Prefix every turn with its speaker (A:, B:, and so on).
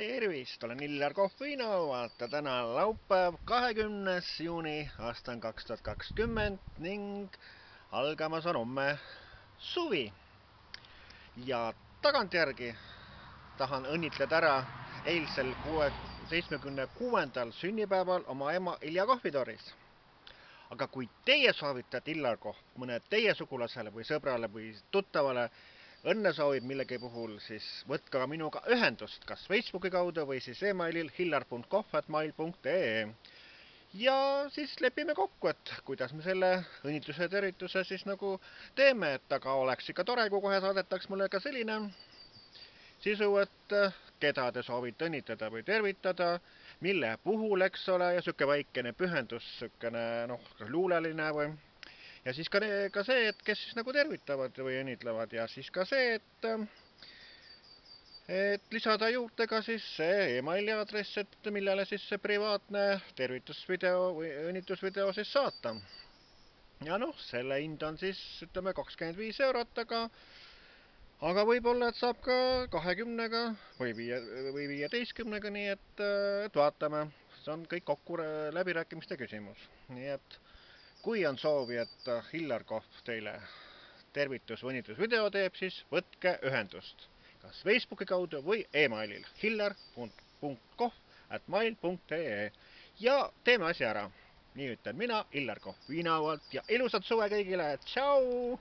A: Tervist, olen Illar Kohvino, vaata täna on laupäev, 20. juuni, aasta on 2020 ning algamas on homme suvi. Ja tagantjärgi tahan õnnitleda ära eilsel 76. sünnipäeval oma ema Ilja Kohvitoris. Aga kui teie soovitate Illar Kohv mõne teie sugulasele või sõbrale või tuttavale õnne soovib millegi puhul, siis võtke ka minuga ühendust, kas Facebooki kaudu või siis emailil hillar.kohv@mail.ee. Ja siis lepime kokku, et kuidas me selle õnnitluse tervituse siis nagu teeme, et aga oleks ikka tore, kui kohe saadetaks mulle ka selline sisu, et keda te soovite õnnitleda või tervitada, mille puhul, eks ole, ja siuke väikene pühendus, siukene luuleline või. Ja siis ka see, et kes siis nagu tervitavad või õnnitlevad, ja siis ka see, et lisada juurde ka siis see emaili aadress, et millele siis see privaatne tervitusvideo või õnnitusvideo siis saata. Ja selle hind on siis ütleme 25 €, aga võib-olla, et saab ka 20-ga või 15-ga, nii et vaatame. See on kõik kokku läbirääkimiste küsimus. Nii et kui on soovi, et Illar Kohv teile tervitus- või õnnitlusvideo teeb, siis võtke ühendust. Kas Facebooki kaudu või emailil hillar.kohv@mail.ee. Ja teeme asja ära. Nii ütlen mina, Illar Kohv Viinavalt, ja ilusat suve kõigile. Tšau!